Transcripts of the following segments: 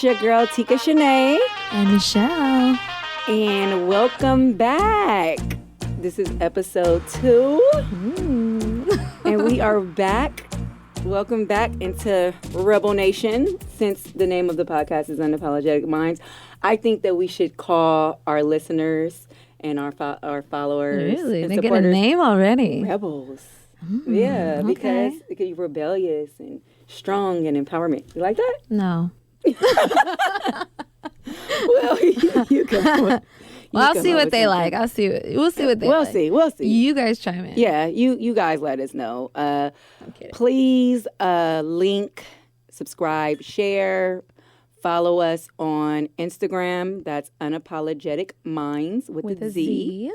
It's your girl, Tika Shanae. And MeChelle. And welcome back. This is episode 2. And we are back. Welcome back into Rebel Nation. Since the name of the podcast is Unapologetic Minds, I think that we should call our listeners and our followers. Really? And they get a name already. Rebels. Yeah, because it can be rebellious and strong and empowerment. You like that? No. Well, you can. I'll see what they like. We'll see what they like. We'll see. You guys chime in. Yeah, you guys let us know. Please link, subscribe, share, follow us on Instagram. That's Unapologetic Minds with a Z.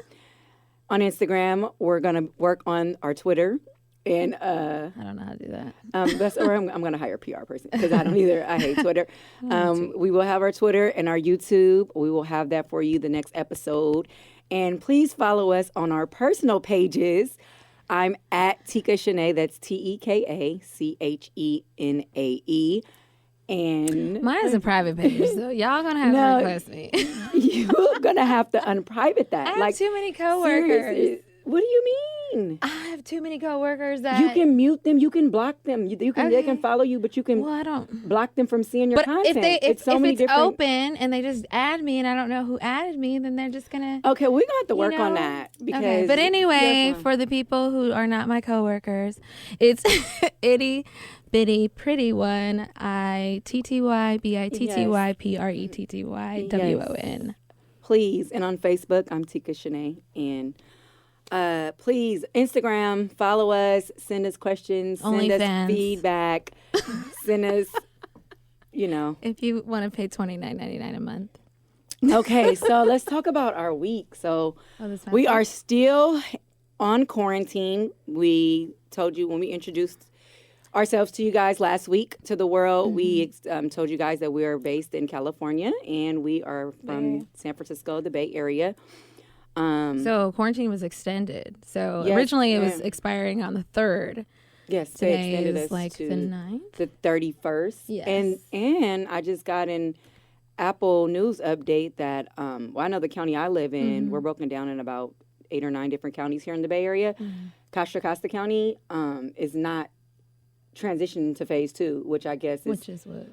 On Instagram, we're going to work on our Twitter. And I don't know how to do that. I'm going to hire a PR person because I don't either. I hate Twitter. We will have our Twitter and our YouTube. We will have that for you the next episode. And please follow us on our personal pages. I'm at Tika Shanae. That's TEKACHENAE. And mine is a private page, so y'all gonna have to request me. You're gonna have to unprivate that. I have too many coworkers. Seriously. What do you mean? I have too many coworkers that you can mute them, you can block them. They can follow you, but you can block them from seeing your content. If it's open and they just add me and I don't know who added me, then they're just gonna. Okay, we're gonna have to work on that because. But anyway, for the people who are not my coworkers, it's itty bitty pretty one. ITTYBITTYPRETTYWON. Please, and on Facebook, I'm Tika Shanae, and please Instagram, follow us, send us questions, send us feedback, send us, if you want to pay $29.99 a month. Okay, so let's talk about our week. So we are still on quarantine. We told you when we introduced ourselves to you guys last week to the world. We told you guys that we are based in California and we are from San Francisco, the Bay Area. So quarantine was extended. So originally it was expiring on the 3rd. Yes, today they extended is us like to the 9th, the 31st. Yes, and I just got an Apple News update that I know the county I live in. We're broken down in about 8 or 9 different counties here in the Bay Area. Contra Costa County is not transitioning to phase 2, which I guess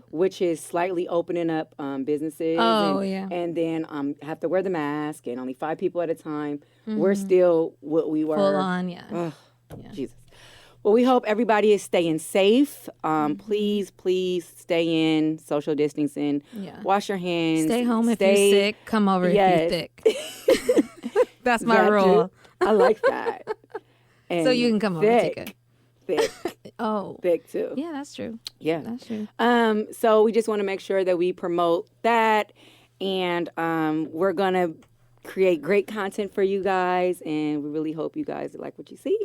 which is slightly opening up businesses. And then have to wear the mask and only 5 people at a time. We're still what we were. Full on, Jesus. Well, we hope everybody is staying safe. Please stay in, social distancing. Wash your hands. Stay home if you're sick. Come over if you're thick. That's my rule. I like that. And so you can come over, Tika. Thick. Thick too. Yeah, that's true. Yeah. That's true. So we just want to make sure that we promote that, and we're going to create great content for you guys, and we really hope you guys like what you see.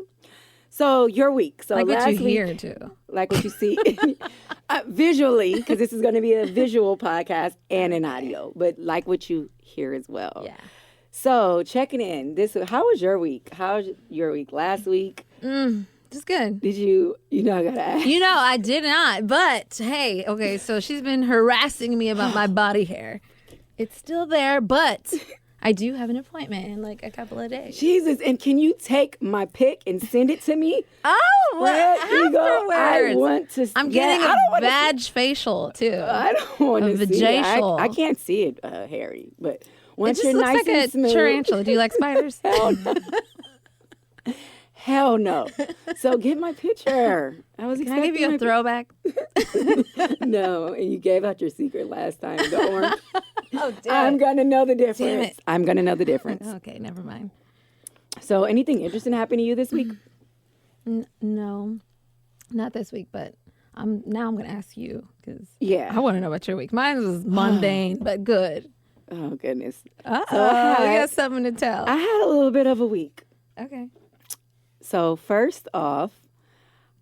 So your week. So like last what you week, hear too. Like what you see visually, because this is going to be a visual podcast and an audio, but like what you hear as well. Yeah. So checking in. How was your week? How was your week last week? Just good. Did you I gotta ask. I did not. But hey, okay, so she's been harassing me about my body hair. It's still there, but I do have an appointment in like a couple of days. Jesus, and can you take my pic and send it to me? Oh, afterwards. I want to. I'm getting a badge facial too. I don't want to see it. I can't see it, Harry. But once you're nice and smooth, it just looks like a tarantula. Do you like spiders? Hell no. Hell no. So get my picture. Can I give you a throwback? No, and you gave out your secret last time. The orange. Oh, damn. I'm going to know the difference. Damn it. I'm going to know the difference. Okay, never mind. So anything interesting happened to you this week? No, not this week, but I'm going to ask you because I want to know about your week. Mine was mundane, but good. Oh, goodness. So I got something to tell. I had a little bit of a week. Okay. So first off,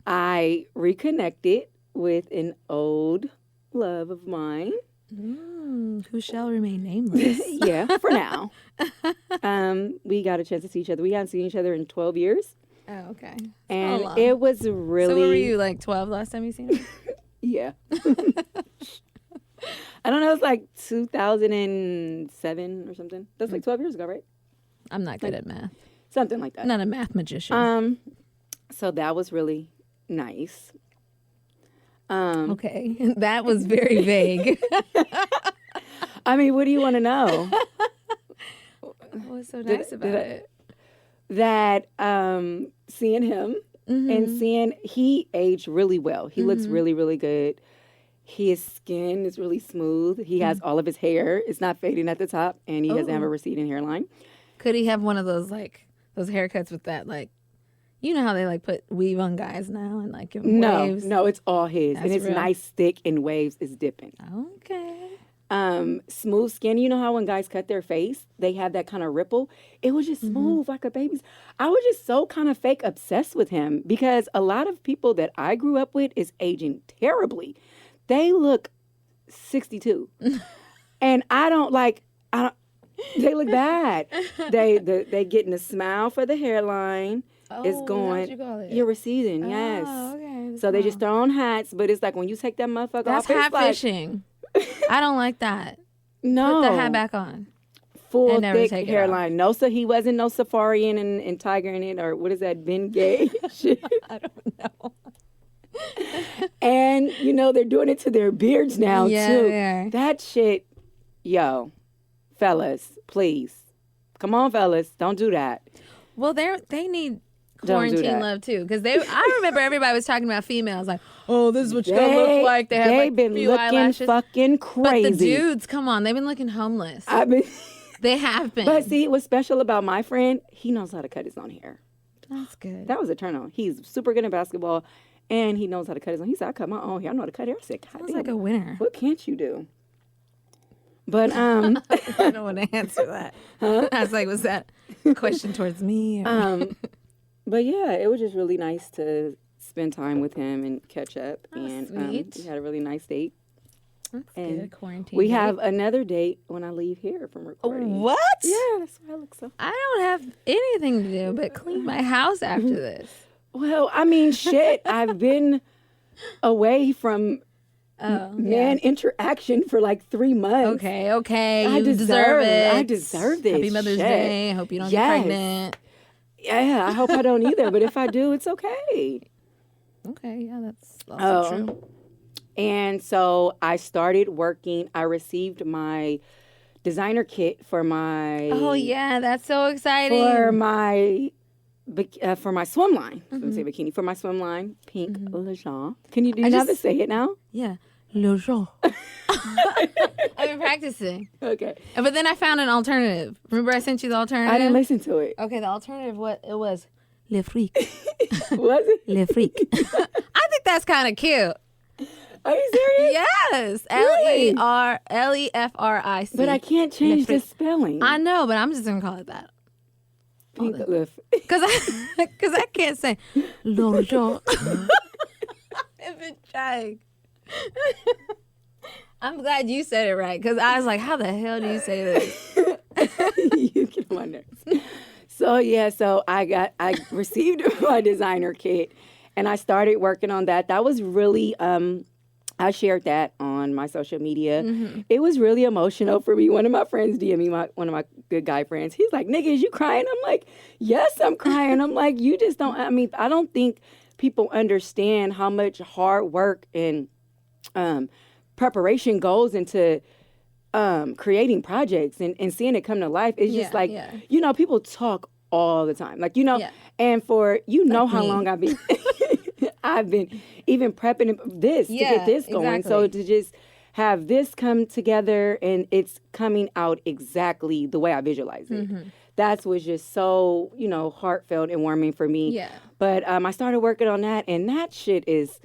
I reconnected with an old love of mine. Who shall remain nameless. Yeah, for now. We got a chance to see each other. We hadn't seen each other in 12 years. Oh, okay. And it was really... So were you like 12 last time you seen him? Yeah. I don't know. It's like 2007 or something. That's like 12 years ago, right? I'm not good at math. Something like that. Not a math magician. So that was really nice. Okay, that was very vague. I mean, what do you want to know? What was so nice about it? That seeing him and seeing he aged really well. He looks really, really good. His skin is really smooth. He has all of his hair. It's not fading at the top, and he doesn't have a receding hairline. Could he have one of those like those haircuts with that like, you know how they like put weave on guys now and like give them waves? No, it's all his, and it's real. nice, thick, and waves is dipping. Okay. Smooth skin. You know how when guys cut their face, they have that kind of ripple? It was just smooth like a baby's. I was just so kind of fake obsessed with him because a lot of people that I grew up with is aging terribly. They look 62. And they look bad. They getting a smile for the hairline. It's going. What you call it? You're receding, yes. Oh, okay. So they just throw on hats, but it's like when you take that motherfucker That's off, it's hat like, fishing. I don't like that. no. Put the hat back on. Full and never thick take it hairline. No, so he wasn't no safarian and tiger in it, or what is that, Ben Gay shit. I don't know. And, you know, they're doing it to their beards now, Yeah, too. they are. That shit, yo, fellas, please. Come on, fellas. Don't do that. Well, they need Don't do quarantine that. love too, because I remember everybody was talking about females like, oh, this is what you're gonna look like. They have They've like been few looking eyelashes. fucking But crazy. the dudes, come on, they've been looking homeless. They have been. But see, what's special about my friend, he knows how to cut his own hair. That's good. That was a turn on. He's super good at basketball, and he knows how to cut his own. He said, I cut my own hair. I know how to cut hair. I said, God Sounds damn, like a winner. what can't you do? But I don't want to answer that. I was like, was that a question towards me? Or? But yeah, it was just really nice to spend time with him and catch up. Oh, And sweet. we had a really nice date. That's And good. Quarantine. We date. have another date when I leave here from recording. What? Yeah, that's why I look so. I don't have anything to do but clean my house after this. Well, I mean, shit. I've been away from man interaction for like 3 months. Okay. I You deserve deserve- it. I deserve this Happy Mother's shit. Day. I hope you don't Yes. get pregnant. Yeah, I hope I don't either. But if I do, it's okay. Okay, yeah, that's also true. And so I started working. I received my designer kit for my Oh yeah, that's so exciting. for my swim line. I was gonna say bikini for my swim line, pink Lejean. Do you know how to say it now? Yeah. Le jour. I've been practicing. Okay. But then I found an alternative. Remember I sent you the alternative? I didn't listen to it. Okay, the alternative was Le Freak. Was it? Le Freak. I think that's kind of cute. Are you serious? Yes. Really? Lefric. But I can't change the spelling. I know, but I'm just going to call it that. Pink lip. Because I can't say Le jour. I've been trying. I'm glad you said it right because I was like, how the hell do you say this? You get on my nerves. So I received my designer kit and I started working on that. That was really I shared that on my social media. It was really emotional for me. One of my friends DM'd me, one of my good guy friends. He's like, nigga, is you crying? I'm like, yes, I'm crying. I'm like, you just don't, I don't think people understand how much hard work and preparation goes into creating projects and seeing it come to life. It's just like, you know, people talk all the time. Like, you know, and for, you know, like how long I've been, I've been even prepping this to get this going. Exactly. So to just have this come together and it's coming out exactly the way I visualize it. That was just so, you know, heartfelt and warming for me. Yeah. But I started working on that and that shit is,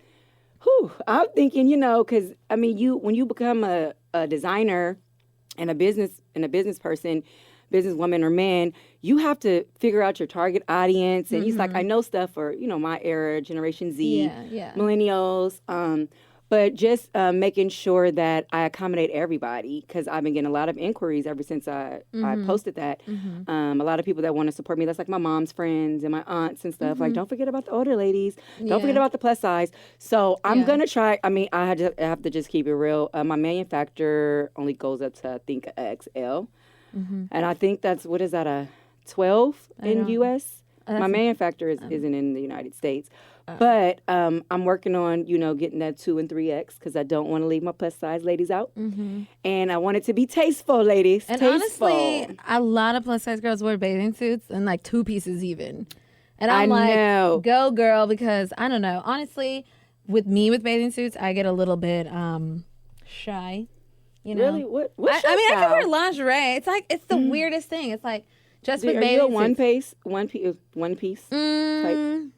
I'm thinking, you know, because I mean, when you become a designer and a business person, businesswoman or man, you have to figure out your target audience. And he's like, I know stuff for, you know, my era, Generation Z, millennials. but just making sure that I accommodate everybody, because I've been getting a lot of inquiries ever since I posted that. A lot of people that want to support me. That's like my mom's friends and my aunts and stuff. Like, don't forget about the older ladies. Don't forget about the plus size. So I'm gonna try. I mean, I have to just keep it real. My manufacturer only goes up to, I think, a XL, and I think that's, what is that, a 12 in US. My manufacturer isn't in the United States. But I'm working on, getting that 2 and 3X, because I don't want to leave my plus size ladies out. And I want it to be tasteful, ladies. And tasteful. honestly, a lot of plus size girls wear bathing suits and like 2 pieces even. And I'm know. Go girl, because I don't know. Honestly, with bathing suits, I get a little bit shy. Really? What's your I mean, I style? can wear lingerie. It's like, it's the weirdest thing. It's like, just with Are bathing you a suits. one piece type?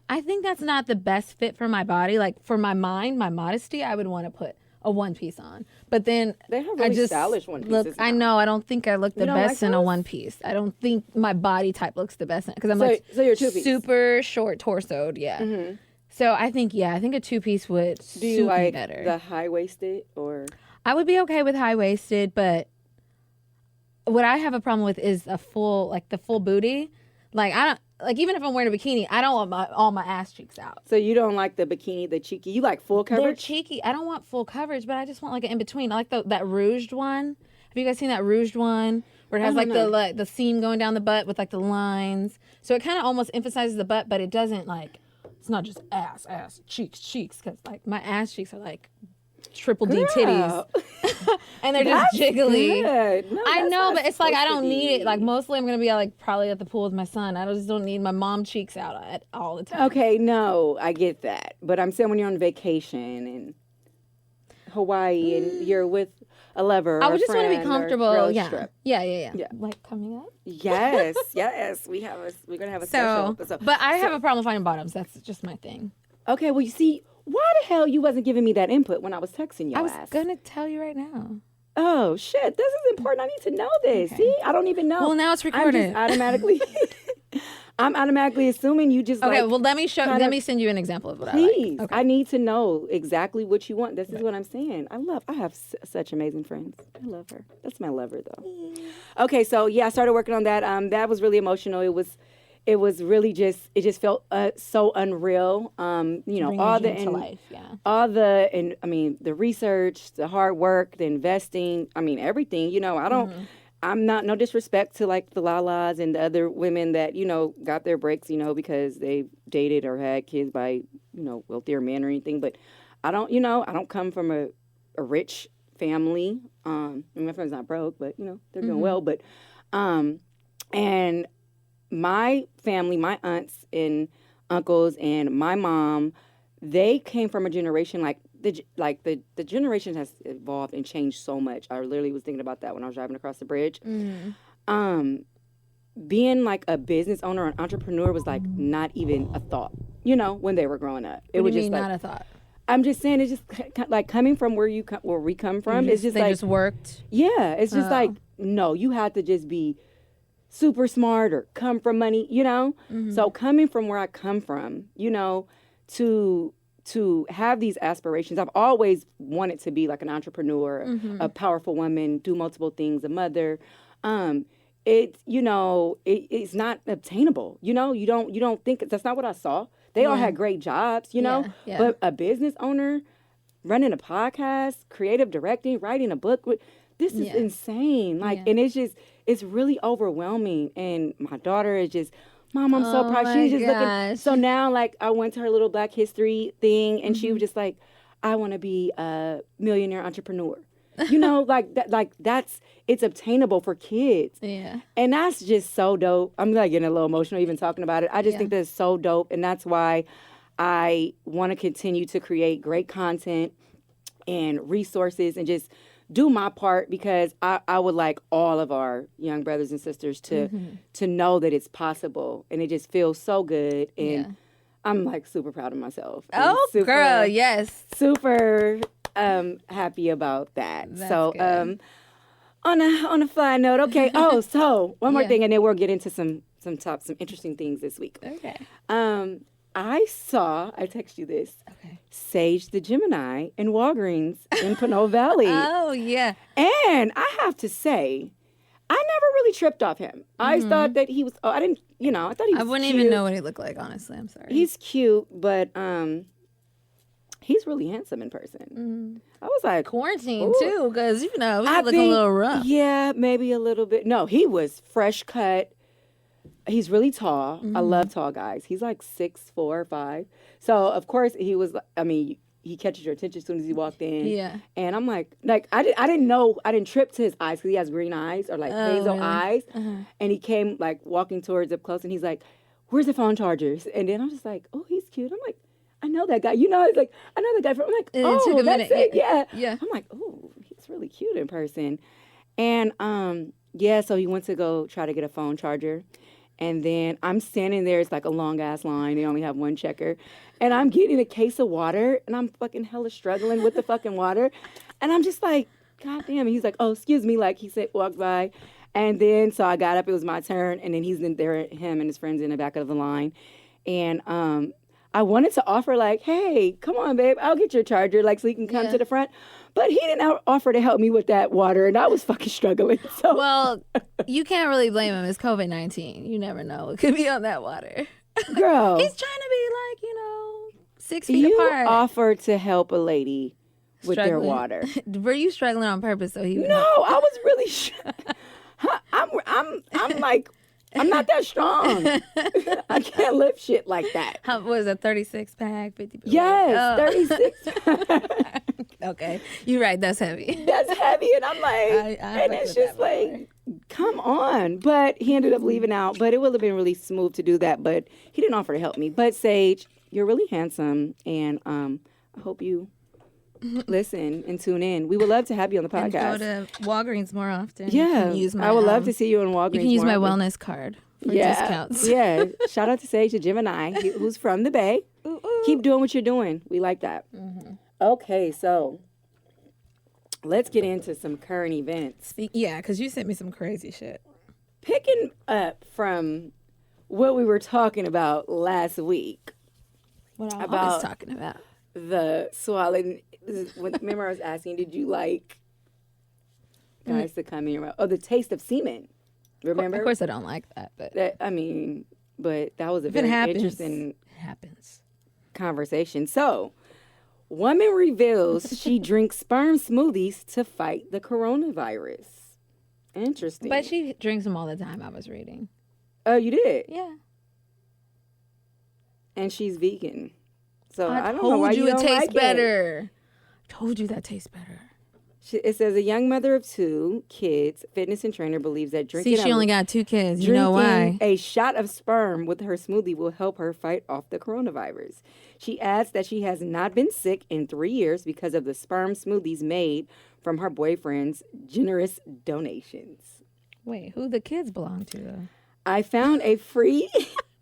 I think that's not the best fit for my body. Like, for my mind, my modesty, I would want to put a one piece on. But then They have really stylish one pieces look. now. I know. I don't think I look the don't best like in a those? one piece. I don't think my body type looks the best because I'm So you're 2-piece. super short torsoed. Yeah. So I think a 2-piece would Do suit you me like better. the high waisted or? I would be okay with high waisted, but what I have a problem with is the full booty. Like, I don't like, even if I'm wearing a bikini, I don't want all my ass cheeks out. So you don't like the bikini, the cheeky. You like full They're coverage? cheeky. I don't want full coverage, but I just want like an in between. I like that rouged one. Have you guys seen that rouged one where it has the seam going down the butt with like the lines? So it kind of almost emphasizes the butt, but it doesn't like. It's not just ass, cheeks, because like my ass cheeks are like triple D titties, and they're just jiggly. Good. No, I that's know, not but it's like I supposed don't to need it. be. Like, mostly I'm gonna be like probably at the pool with my son. I just don't need my mom cheeks out all the time. Okay, no, I get that. But I'm saying when you're on vacation in Hawaii and you're with a lover, I or would a just want to be friend or comfortable. road Yeah. trip. Yeah. Like coming up. Yes, yes, we're gonna have a special episode. But I have a problem finding bottoms. That's just my thing. Okay, well, you see, why the hell you wasn't giving me that input when I was texting your I was ass? gonna tell you right now. Oh shit, this is important. I need to know this. Okay. See, I don't even know. Well, now it's recorded. I'm automatically assuming you just Okay, like. well, let me send you an example of what Please, I like. Okay. I need to know exactly what you want. This is what I'm saying. I have such amazing friends. I love her. That's my lover, though. Okay, so yeah, I started working on that. That was really emotional. It was really it just felt so unreal. Bring all your the dream to life, yeah. all the the research, the hard work, the investing. I mean, everything. I don't. I'm not, no disrespect to like the Lalas and the other women that, got their breaks, because they dated or had kids by, wealthier men or anything. But I don't come from a rich family. My family's not broke, but, they're doing well. But, and my family, my aunts and uncles and my mom, they came from a generation the generation has evolved and changed so much. I literally was thinking about that when I was driving across the bridge. Being like a business owner or an entrepreneur was like not even a thought, when they were growing up. It was just like, not a thought. I'm just saying, it's just like coming from where we come from. It's just they like just worked. Yeah, it's just like, no, you had to just be super smart or come from money, So coming from where I come from, to have these aspirations. I've always wanted to be like an entrepreneur, a powerful woman, do multiple things, a mother. It's not obtainable. You don't think that's not what I saw. They all had great jobs, Yeah. but a business owner, running a podcast, creative directing, writing a book, this is insane. And it's really overwhelming. And my daughter is just, Mom, I'm so proud. She's just looking. So now, like, I went to her little Black History thing, and she was just like, I want to be a millionaire entrepreneur. Like that. Like it's obtainable for kids. Yeah. And that's just so dope. I'm like getting a little emotional even talking about it. I just think that's so dope, and that's why I want to continue to create great content and resources and just do my part, because I would like all of our young brothers and sisters to know that it's possible, and it just feels so good, and I'm like super proud of myself. Oh, girl, yes, super happy about that. That's so good. On a fly note, okay. So one more thing, and then we'll get into some interesting things this week. Okay. I text you this, Okay. Sage the Gemini in Walgreens in Pinole Valley. Oh, yeah. And I have to say, I never really tripped off him. I thought that he was, I thought he was I wouldn't cute. even know what he looked like, honestly. I'm sorry. He's cute, but he's really handsome in person. I was like, quarantine, ooh. too, because, you know, he I looked a little rough. Yeah, maybe a little bit. No, he was fresh cut. He's really tall. I love tall guys. He's like 6'4", 5. So, of course, he was, he catches your attention as soon as he walked in. Yeah. And I'm like I didn't trip to his eyes because he has green eyes or like hazel really? eyes. And he came like walking towards up close and he's like, where's the phone chargers? And then I'm just like, oh, he's cute. I'm like, I know that guy. You know, it's like, I know that guy from, I'm like, oh, that's it. Yeah. I'm like, oh, he's really cute in person. And so he went to go try to get a phone charger. And then I'm standing there. It's like a long-ass line. They only have one checker. And I'm getting a case of water. And I'm fucking hella struggling with the fucking water. And I'm just like, God damn. And he's like, oh, excuse me. Like, he said, walked by. And then, so I got up. It was my turn. And then he's in there, him and his friends in the back of the line. And I wanted to offer, like, hey, come on, babe. I'll get your charger, like, so you can come to the front. But he didn't offer to help me with that water, and I was fucking struggling. So. Well, you can't really blame him. It's COVID-19. You never know. It could be on that water. Girl. He's trying to be like, 6 feet apart. You offered to help a lady with their water. Were you struggling on purpose so he would No, help? I was really I'm like, I'm not that strong. I can't lift shit like that. How was it, 36 pack, 50 pack? Yes, 36. Okay, you're right. That's heavy. That's heavy, and I'm like, and it's just like, come on. But he ended up leaving out. But it would have been really smooth to do that. But he didn't offer to help me. But Sage, you're really handsome, and I hope you listen and tune in. We would love to have you on the podcast. And go to Walgreens more often. Yeah, I would love to see you in Walgreens. You can use my often. wellness card for discounts. Yeah, shout out to Sage the Gemini, who's from the Bay. Keep doing what you're doing. We like that. Okay, so let's get into some current events. Yeah, because you sent me some crazy shit. Picking up from what we were talking about last week. What I was talking about. The swallowing. Remember I was asking, did you like guys to come in your mouth? Oh, the taste of semen. Remember? Of course I don't like that. But but that was a very interesting conversation. So, woman reveals she drinks sperm smoothies to fight the coronavirus. Interesting. But she drinks them all the time, I was reading. Oh, you did? Yeah. And she's vegan. So I don't told know why you it don't tastes like better. I told you that tastes better. It says a young mother of 2 kids, fitness and trainer, believes that drinking. See, she only got 2 kids. You know why? A shot of sperm with her smoothie will help her fight off the coronavirus. She adds that she has not been sick in 3 years because of the sperm smoothies made from her boyfriend's generous donations. Wait, who the kids belong to, though? I found a free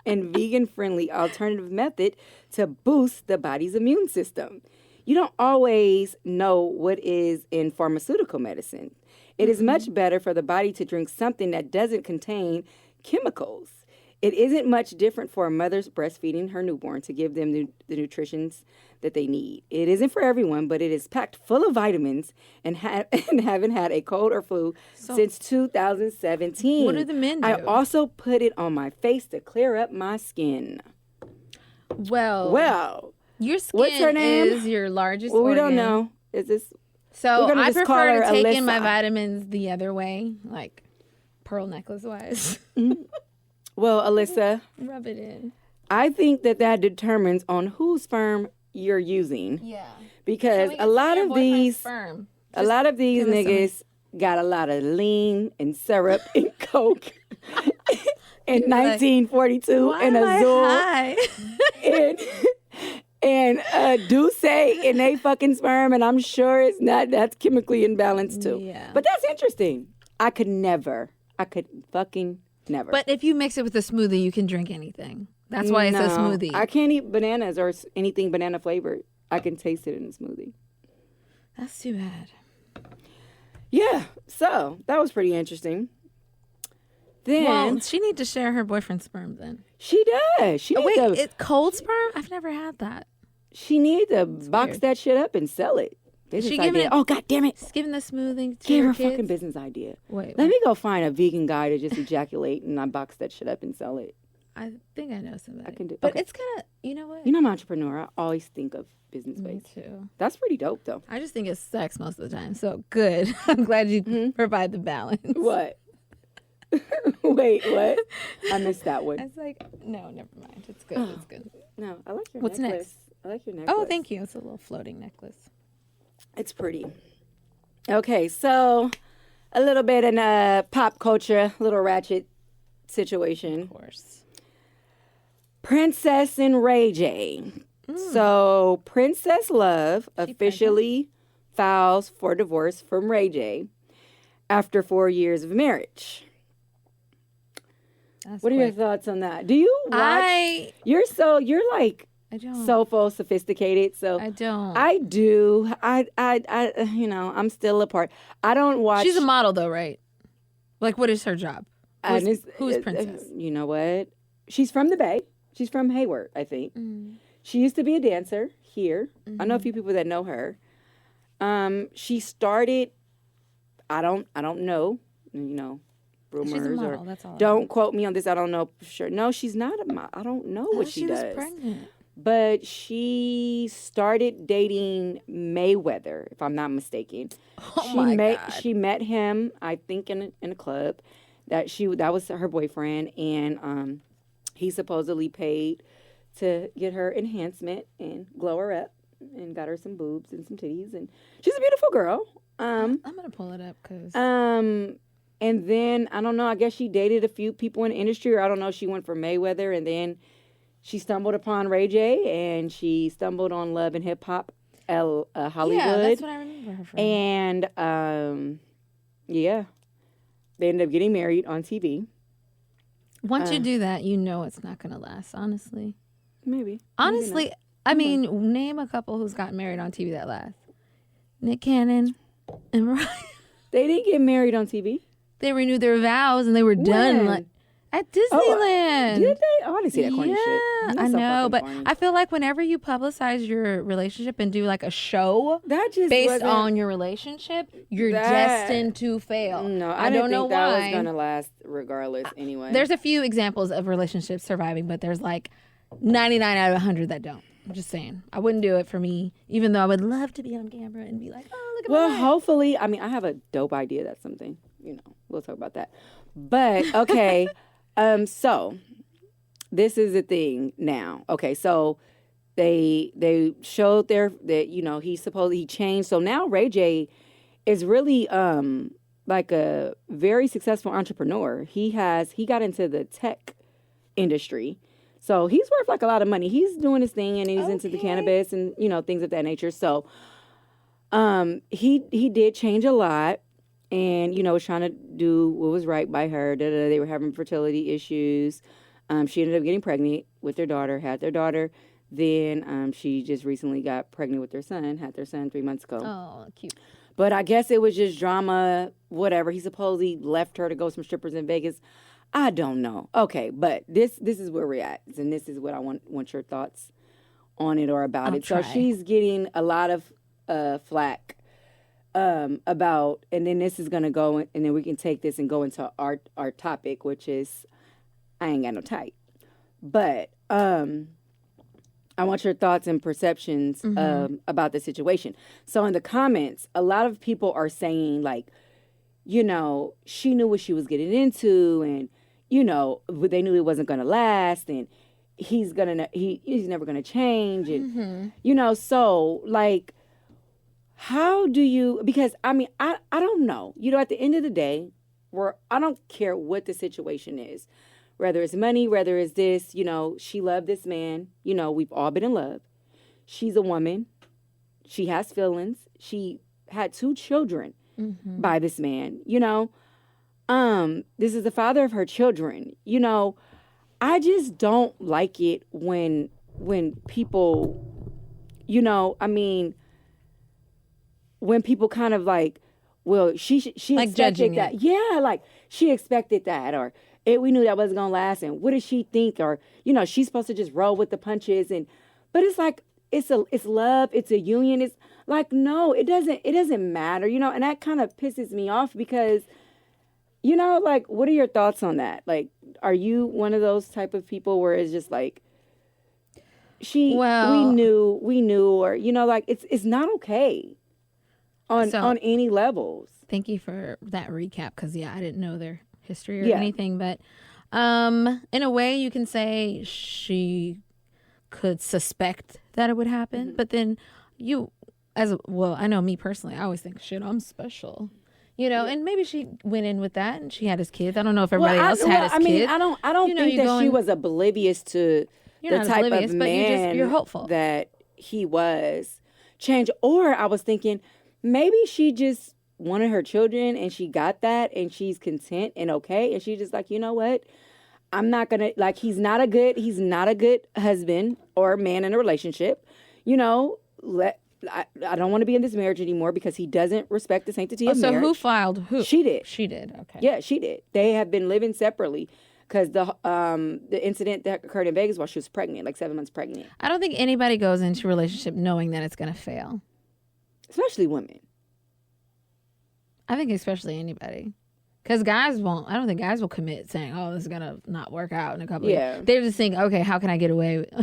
and vegan-friendly alternative method to boost the body's immune system. You don't always know what is in pharmaceutical medicine. It is much better for the body to drink something that doesn't contain chemicals. It isn't much different for a mother's breastfeeding her newborn to give them the nutritions that they need. It isn't for everyone, but it is packed full of vitamins and haven't had a cold or flu since 2017. What do the men do? I also put it on my face to clear up my skin. Well, your skin what's her name? is your largest we organ. don't know. Is this? So I just call prefer her to take in Alyssa. my vitamins the other way, like pearl necklace wise. Well, Alyssa, Rub it in. I think that determines on whose sperm you're using. Yeah. Because a lot of these niggas got a lot of lean and syrup and coke in 1942 and Azul and Douce in they fucking sperm, and I'm sure that's chemically imbalanced too. Yeah. But that's interesting. I could fucking never. But if you mix it with a smoothie, you can drink anything. That's why it's a smoothie. I can't eat bananas or anything banana flavored. I can taste it in a smoothie. That's too bad. Yeah, so that was pretty interesting. then Well, she need to share her boyfriend's sperm then. she does. She need to, It's cold sperm? I've never had that. she need to box weird. that shit up and sell it. Business She giving idea. it- Oh, God damn it. She's giving the smoothing to Give her a kids. fucking business idea. Wait, Let me go find a vegan guy to just ejaculate and I box that shit up and sell it. I think I know somebody. I can do- But okay. it's kind of, you know what? You know I'm an entrepreneur. I always think of business Me ways. too. That's pretty dope, though. I just think it's sex most of the time. So good. I'm glad you provide the balance. What? Wait, what? I missed that one. It's like, no, never mind. It's good. It's good. No, I like your What's necklace. next? I like your necklace. Oh, thank you. It's a little floating necklace. It's pretty. Okay, so a little bit in pop culture, little ratchet situation. Of course. Princess and Ray J. So Princess Love officially files for divorce from Ray J after 4 years of marriage. That's What are your quick. thoughts on that? Do you watch? You're like I don't. so full sophisticated. So I don't. I do. You know, I'm still a part. I don't watch. She's a model though, right? Like, what is her job? and Who's Princess? You know what? She's from the Bay. She's from Hayward, I think. Mm. She used to be a dancer here. I Mm-hmm. know a few people that know her. She started. I don't know. You know, rumors She's a model. or That's all. don't quote me on this. I don't know for sure. No, she's not a model. I don't know what she does. was pregnant. But she started dating Mayweather, if I'm not mistaken. Oh my God. She met him, I think, in a club. That was her boyfriend, and he supposedly paid to get her enhancement and glow her up, and got her some boobs and some titties, and she's a beautiful girl. I'm gonna pull it up because And then I don't know. I guess she dated a few people in the industry, or I don't know. She went for Mayweather, and then she stumbled upon Ray J, and she stumbled on Love and Hip Hop, Hollywood. yeah, that's what I remember her from. And yeah, they ended up getting married on TV. Once you do that, you know it's not gonna last. Honestly, Maybe. honestly, I mean, name a couple who's gotten married on TV that last. Nick Cannon and Mariah. They didn't get married on TV. They renewed their vows and they were done When? like, at Disneyland. Did they? Oh, I didn't see that corny shit. Yeah, That's I so know, fucking but corny. I feel like whenever you publicize your relationship and do like a show That just based wasn't- on your relationship, you're That- destined to fail. No, I didn't don't know think that why. was gonna last regardless. Anyway, There's a few examples of relationships surviving, but there's like 99 out of 100 that don't. I'm just saying. I wouldn't do it for me, even though I would love to be on camera and be like, oh, look at well, my life. hopefully, I mean, I have a dope idea. That's something, you know, we'll talk about that. But okay, so this is the thing now. Okay, so they showed that you know he changed. So now Ray J is really like a very successful entrepreneur. He got into the tech industry. So he's worth like a lot of money. He's doing his thing and he's into the cannabis and, you know, things of that nature. So he did change a lot and, you know, was trying to do what was right by her. They were having fertility issues. She ended up getting pregnant with their daughter, had their daughter. Then she just recently got pregnant with their son, had their son 3 months ago. Oh, cute. But I guess it was just drama, whatever. He supposedly left her to go some strippers in Vegas. I don't know. Okay, but this is where we're at, and this is what I want your thoughts on it or about it. try. So she's getting a lot of flack about, and then this is gonna go, and then we can take this and go into our topic, which is I ain't got no type, but I want your thoughts and perceptions about the situation. So in the comments, a lot of people are saying like, you know, she knew what she was getting into, and you know, they knew it wasn't going to last, and he's never going to change, and you know, so like, how do you? Because I mean, I don't know. You know, at the end of the day, I don't care what the situation is, whether it's money, whether it's this. You know, she loved this man. You know, we've all been in love. She's a woman. She has feelings. She had 2 children by this man, you know. This is the father of her children. You know, I just don't like it when people, you know, I mean, when people kind of like, well, she Like expected judging that. it. Yeah, like she expected that, or we knew that wasn't gonna last. And what does she think? Or she's supposed to just roll with the punches. But it's like it's love. It's a union. It's like no, it doesn't matter. And that kind of pisses me off because. Like, what are your thoughts on that? Like, are you one of those type of people where it's just like, we knew, or, like, it's not okay on any levels. Thank you for that recap because, I didn't know their history or anything. But in a way, you can say she could suspect that it would happen. Mm-hmm. But then I know me personally, I always think, shit, I'm special. And maybe she went in with that, and she had his kids. I don't know if everybody else had his kids. I don't think that she was oblivious to the type of man you're hopeful that he was. Change, or I was thinking maybe she just wanted her children, and she got that, and she's content and okay, and she's just like, you know what? I'm not gonna he's not a good husband or man in a relationship. I don't want to be in this marriage anymore because he doesn't respect the sanctity of marriage. So who filed who? She did. She did. Okay. Yeah, she did. They have been living separately because the incident that occurred in Vegas while she was pregnant, like 7 months pregnant. I don't think anybody goes into a relationship knowing that it's going to fail. Especially women. I think especially anybody. Because guys won't. I don't think guys will commit saying, "Oh, this is gonna not work out in a couple of years." They're just thinking, "Okay, how can I get away with?"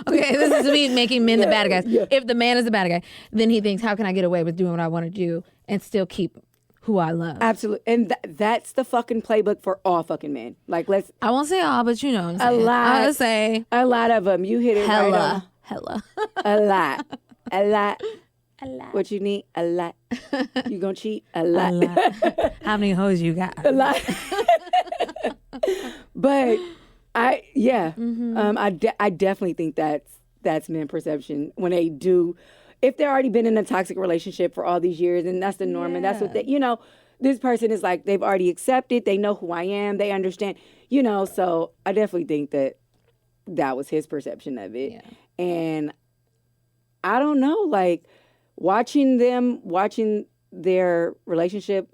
Okay, this is me making men the bad guys. Yeah. If the man is the bad guy, then he thinks, "How can I get away with doing what I want to do and still keep who I love?" Absolutely, and that's the fucking playbook for all fucking men. Like, I won't say all, but you know what I'm saying. I'll say a lot of them. You hit it right on. Hella, a lot. A lot. What you need? A lot. You gonna cheat? A lot. How many hoes you got? A lot. But I definitely think that's men perception when they do. If they're already been in a toxic relationship for all these years, and that's the norm, and that's what they, this person is like, they've already accepted. They know who I am. They understand. So I definitely think that was his perception of it, and I don't know, like. Watching their relationship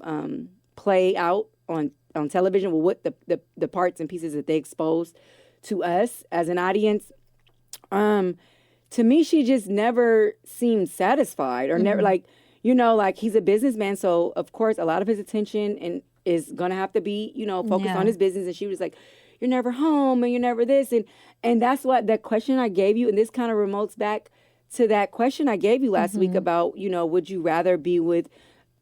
play out on television with what the parts and pieces that they exposed to us as an audience, to me, she just never seemed satisfied or never he's a businessman. So of course, a lot of his attention is going to have to be, focused on his business. And she was like, you're never home and you're never this. And that's what that question I gave you. And this kind of remotes back to that question I gave you last week about, would you rather be with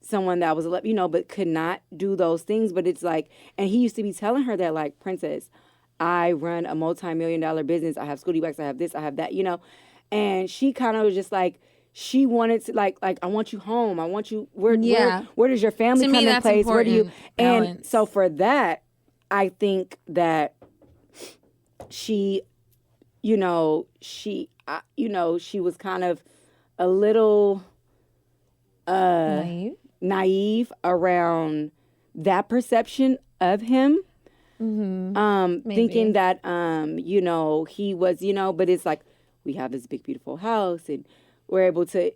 someone that was, but could not do those things? But it's like, and he used to be telling her that, like, Princess, I run a multi-million-dollar business. I have Scooty Wax. I have this. I have that, And she kind of was just like, she wanted to, like, I want you home. I want you, where does your family come in place? Where do you, and so for that, I think that she, she was kind of a little naive around that perception of him. Thinking that, he was, but it's like, we have this big, beautiful house and we're able to,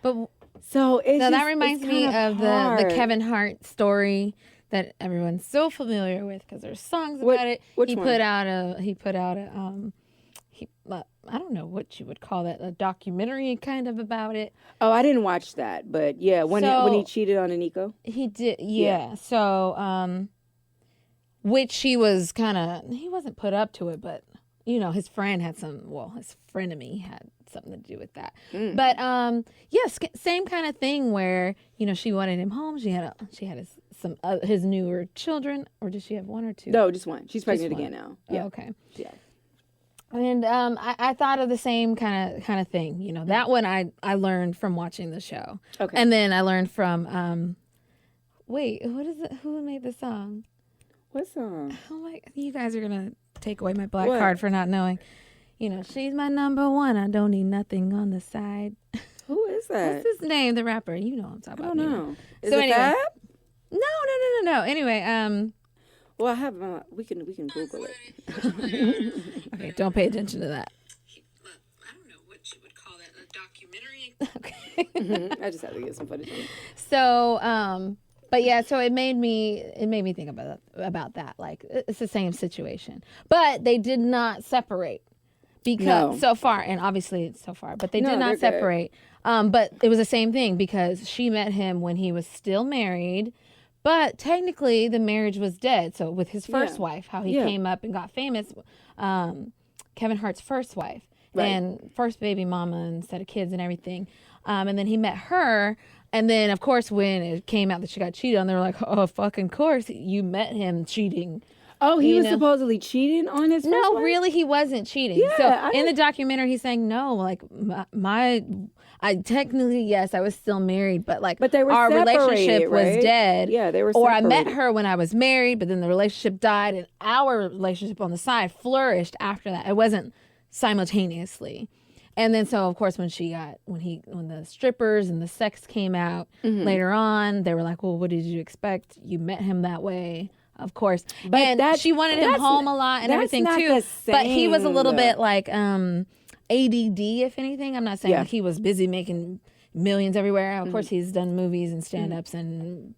But so it's that reminds me of the Kevin Hart story that everyone's so familiar with because there's songs about it. He put out a I don't know what you would call that, a documentary kind of about it. Oh, I didn't watch that, but yeah, when he cheated on Aniko. He did, yeah. So, which he wasn't put up to it, but his friend had his frenemy had something to do with that. But yes, same kind of thing where she wanted him home. She had his newer children, or did she have one or two? No, just one. She's pregnant again now. Yeah. Oh, okay. Yeah. And I thought of the same kind of thing. That one I learned from watching the show. Okay. And then I learned from wait, what is it? Who made the song? What song? Oh my! You guys are gonna take away my black card for not knowing. She's my number one. I don't need nothing on the side. Who is that? What's his name? The rapper. You know what I'm talking about. I don't know. Is so it anyway, Fab? No. Anyway, well, I have. We can Google it. Okay, don't pay attention to that. I don't know what you would call that. A documentary. Okay. I just have to get some footage. So, But yeah, so it made me think about that. Like, it's the same situation, but they did not separate because so far, and obviously it's so far, but they did not separate. But it was the same thing because she met him when he was still married, but technically the marriage was dead. So with his first wife, how he came up and got famous, Kevin Hart's first wife and first baby mama and set of kids and everything. And then he met her. And then, of course, when it came out that she got cheated on, they were like, oh, fucking course, you met him cheating. Oh, he was supposedly cheating on his first wife? No, really, he wasn't cheating. Yeah, so in the documentary, he's saying, no, like, I technically, yes, I was still married, but they were our relationship was dead. Yeah, they were Or separated. I met her when I was married, but then the relationship died, and our relationship on the side flourished after that. It wasn't simultaneously. And then, so of course, when the strippers and the sex came out later on, they were like, "Well, what did you expect? You met him that way, of course." But and she wanted him home a lot and everything too. But he was a little bit like ADD, if anything. I'm not saying like he was busy making millions everywhere. Of course, he's done movies and stand-ups and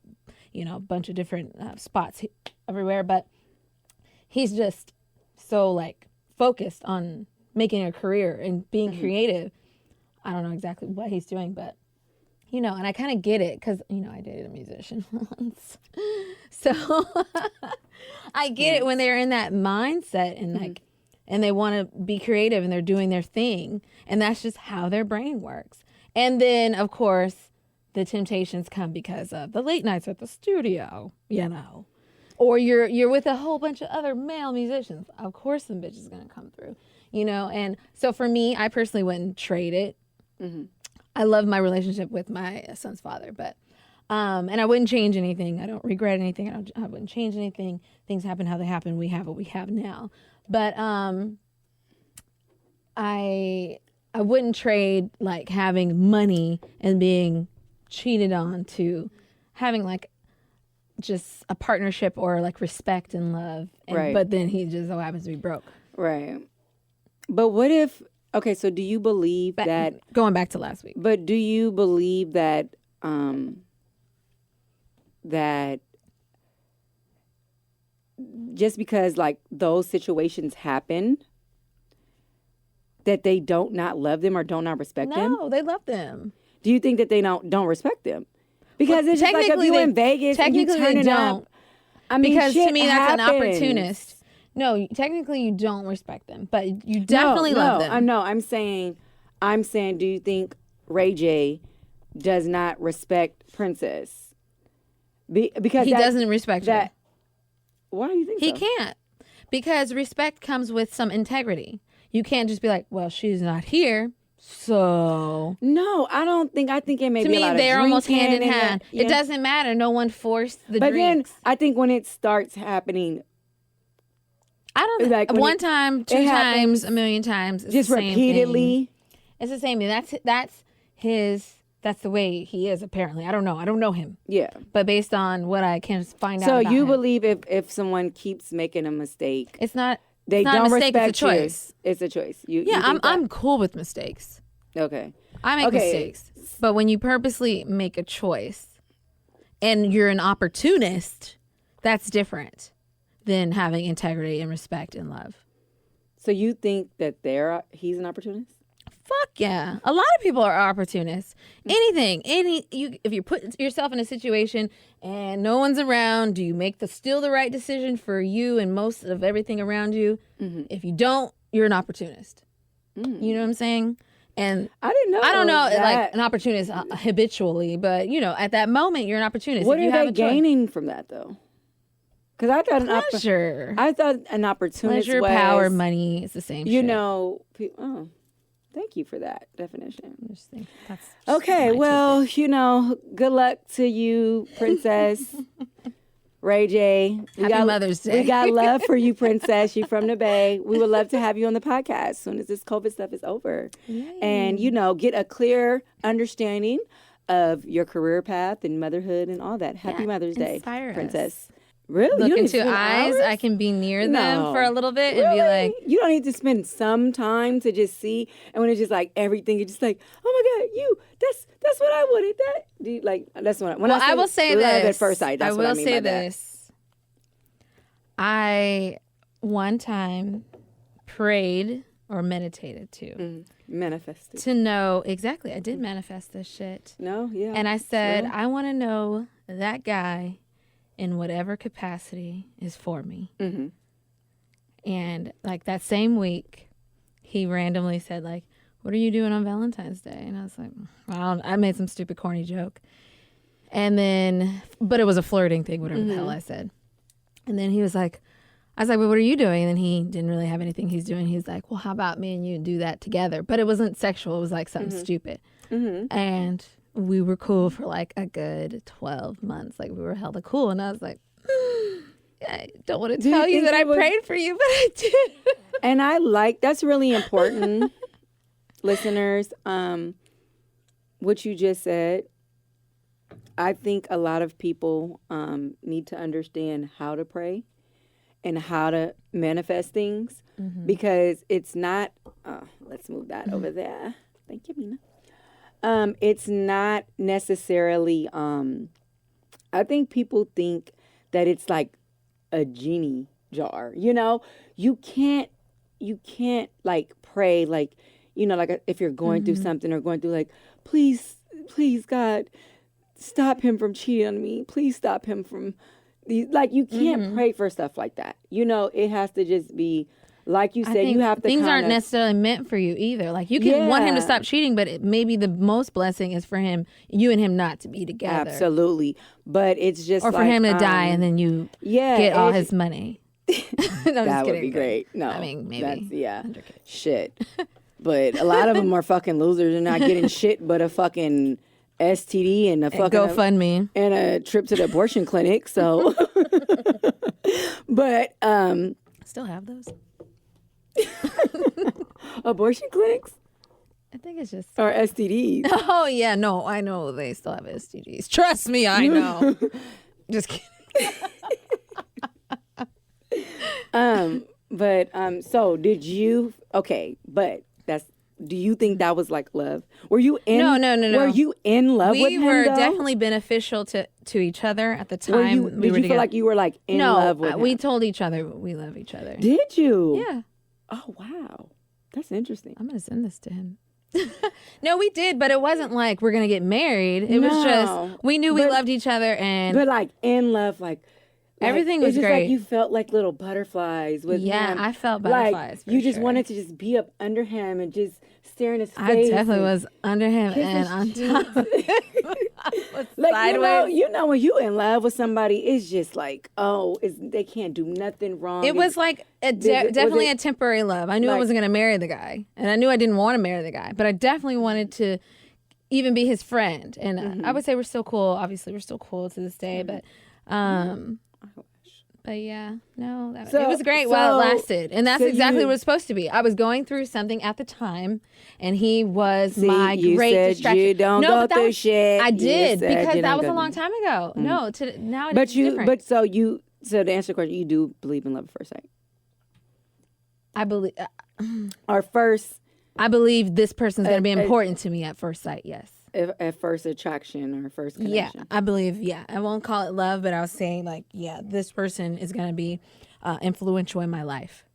a bunch of different spots everywhere. But he's just so like focused on making a career and being creative. I don't know exactly what he's doing, but and I kind of get it because I dated a musician once, so I get it when they're in that mindset and like and they want to be creative and they're doing their thing, and that's just how their brain works. And then of course the temptations come because of the late nights at the studio, or you're with a whole bunch of other male musicians. Of course, some bitch is gonna come through. And so for me, I personally wouldn't trade it. I love my relationship with my son's father, but, and I wouldn't change anything. I don't regret anything. I wouldn't change anything. Things happen how they happen. We have what we have now. But, I wouldn't trade like having money and being cheated on to having like just a partnership or like respect and love. But then he just so happens to be broke. Right. But what if, okay, so do you believe that... Going back to last week. But do you believe that, that just because, like, those situations happen, that they don't not love them or don't not respect them? No, they love them. Do you think that they don't respect them? Because it's just like if you in Vegas and you turning up... I mean, because to me, that's happens. an opportunist. No, technically you don't respect them, but you definitely love them. I'm saying, do you think Ray J does not respect Princess? Because he doesn't respect her. Why do you think he can't? Because respect comes with some integrity. You can't just be like, well, she's not here, so. No, I don't think. I think it may to be me, a lot they're of almost hand in drinking hand. It doesn't matter. No one forced the but drinks. Then I think when it starts happening. I don't know. Like One time, two times, a million times. It's just the same repeatedly. Thing. It's the same thing. That's the way he is, apparently. I don't know. I don't know him. Yeah. But based on what I can find out about him. So you believe if someone keeps making a mistake. It's not They not don't a mistake, respect it's a choice. You. It's a choice. I'm cool with mistakes. Okay. I make mistakes. But when you purposely make a choice and you're an opportunist, that's different than having integrity and respect and love. So you think that he's an opportunist? Fuck yeah. A lot of people are opportunists. Anything. If you put yourself in a situation and no one's around, do you make still the right decision for you and most of everything around you? Mm-hmm. If you don't, you're an opportunist. Mm. You know what I'm saying? And I didn't know. I don't know, like an opportunist habitually, but at that moment, you're an opportunist. What are they gaining from that, though? Because I thought pleasure. an opportunist pleasure, power, money. It's the same. Thank you for that definition. I just think that's okay. Well, good luck to you, Princess Ray J. Happy Mother's Day. We got love for you, Princess. You're from the Bay. We would love to have you on the podcast as soon as this COVID stuff is over. Yay. And, get a clear understanding of your career path and motherhood and all that. Happy Mother's Day, Princess. Really? look You don't into spend eyes, hours? I can be near them No. for a little bit and be Really? like, You don't need to spend some time to just see, and when it's just like everything, you're just like, oh my God, that's what I wanted. That do you, like that's what when well, I I will say love this. at first sight. That's I what I will mean say by that. this. I one time prayed or meditated Manifested. to know exactly. I did manifest this shit. No, yeah. And I said, Well. I want to know that guy in whatever capacity is for me. Mm-hmm. And like that same week, he randomly said, like, what are you doing on Valentine's Day? And I was like, I made some stupid corny joke. And then, but it was a flirting thing, whatever the hell I said. And then he was like, I was like, well, what are you doing? And then he didn't really have anything he's doing. He's like, well, how about me and you do that together? But it wasn't sexual. It was like something stupid. And we were cool for like a good 12 months. Like we were hella cool. And I was like, I don't want to tell you that I prayed for you, but I did. And I like, that's really important, listeners. What you just said, I think a lot of people need to understand how to pray and how to manifest things because it's not, let's move that over there. Thank you, Mina. It's not necessarily, I think people think that it's like a genie jar, you know? You can't like pray like, you know, like if you're going through something or going through like, please God, stop him from cheating on me. Please stop him from these. Like you can't pray for stuff like that. You know, it has to just be like you said. You have to. Things aren't necessarily meant for you either. Like you can want him to stop cheating, but maybe the most blessing is for you and him not to be together. Absolutely, but it's just or for him to die and then you get all his money. No, that would be great. No, I mean maybe. That's, shit. But a lot of them are fucking losers and not getting shit but a fucking STD and a fucking GoFundMe and a trip to the abortion clinic. So, but still have those abortion clinics I think it's just or STDs. Oh yeah, no, I know they still have STDs. Trust me, I know. Just kidding. So did you? Okay, but do you think that was like love? Were you in? No. Were you in love with him? We were though? definitely beneficial to each other at the time. Did you together. feel like you were like in love with him? We told each other we love each other. Did you? Yeah. Oh wow, that's interesting. I'm gonna send this to him. No, we did, but it wasn't like we're gonna get married. It was just we knew we loved each other, but like in love, like everything was just great. Like you felt like little butterflies with him. Yeah, I felt butterflies. Like you just wanted to just be up under him and just stare in his face. I definitely was under him and on top of him. Like sideways. you know when you in love with somebody, it's just like they can't do nothing wrong. It was like definitely a temporary love. I knew I wasn't going to marry the guy, and I knew I didn't want to marry the guy, but I definitely wanted to even be his friend. And I would say we're still cool. Obviously, we're still cool to this day, but yeah, no, it was great while it lasted. And that's exactly what it was supposed to be. I was going through something at the time, and he was my great distraction. You don't go through shit. I did, because that was a long time ago. No, now it's different. But so to answer the question, you do believe in love at first sight? I believe. I believe this person's going to be important to me at first sight, yes. At first attraction or first connection. Yeah, I believe, I won't call it love, but I was saying like, this person is going to be influential in my life.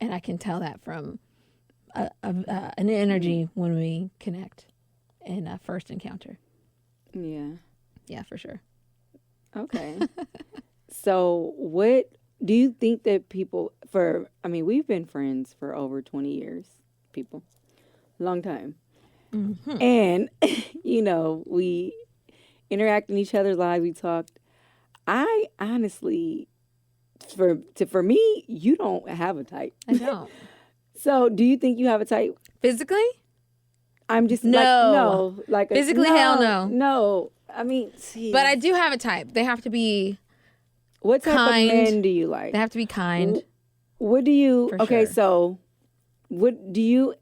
And I can tell that from an energy when we connect in a first encounter. Yeah. Yeah, for sure. Okay. So what do you think that people we've been friends for over 20 years, people. Long time. Mm-hmm. And, we interact in each other's lives. We talked. I honestly, for me, you don't have a type. I don't. So do you think you have a type? Physically? I'm just no. Physically, hell no. No. I mean, geez. But I do have a type. They have to be What type kind. of men do you like? They have to be kind. What do you, sure. So what do you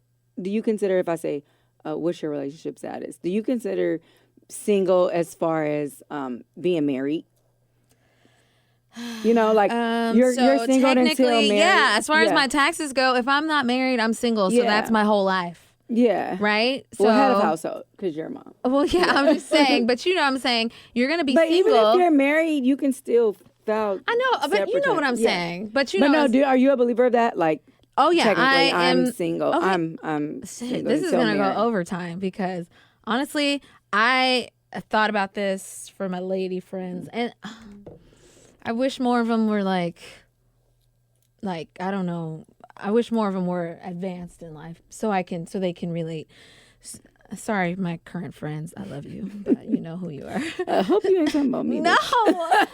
consider, if I say, what's your relationship status? Do you consider single as far as being married? You know, like you're single until technically, married. yeah. As far as my taxes go, if I'm not married, I'm single. So that's my whole life. Yeah. Right? So, Well, head of household, because you're a mom. Well, yeah, I'm just saying. But you know what I'm saying? You're going to be but single. Even if you're married, you can still file. I know, but you know what I'm saying. But you know. But no, are you a believer of that? Like, oh, yeah. technically, I'm single. Okay. I'm single. This is going to go overtime because, honestly, I thought about this for my lady friends. And I wish more of them were like, I don't know. I wish more of them were advanced in life so they can relate. Sorry, my current friends. I love you, but you know who you are. I hope you ain't talking about me. No,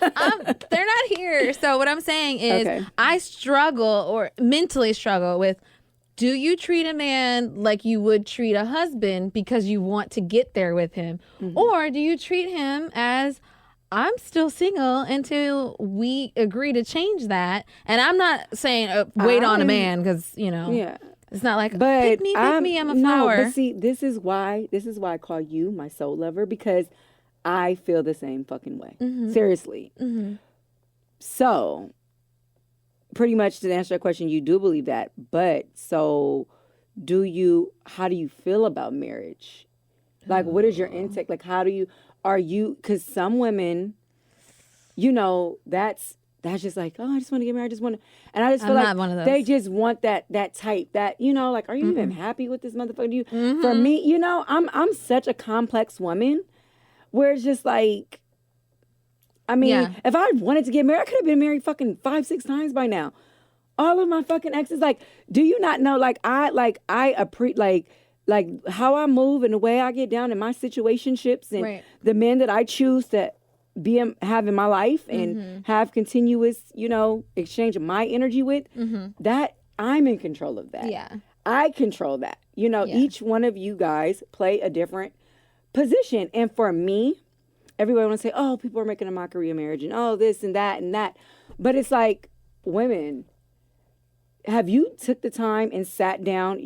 they're not here. So what I'm saying is I struggle or mentally struggle with, do you treat a man like you would treat a husband because you want to get there with him? Mm-hmm. Or do you treat him as, I'm still single until we agree to change that? And I'm not saying wait on a man because, you know, it's not like, pick me, I'm a flower. No, but see, this is why I call you my soul lover, because I feel the same fucking way. Mm-hmm. Seriously. Mm-hmm. So, pretty much to answer that question, you do believe that. But so, how do you feel about marriage? Like, what is your intake? Like, because some women, you know, that's just like, oh, I just want to get married. I just want to, and I just feel like one of those. They just want that type, that, you know, like, are you even happy with this motherfucker? For me, you know, I'm such a complex woman where it's just like, I mean, if I wanted to get married, I could have been married fucking 5-6 times by now. All of my fucking exes, like, do you not know, like how I move and the way I get down in my situationships and the men that I choose to have in my life and have continuous, you know, exchange of my energy with, that I'm in control of that. Yeah. I control that. You know, each one of you guys play a different position. And for me, everybody want to say, oh, people are making a mockery of marriage and oh, this and that and that. But it's like, women, have you took the time and sat down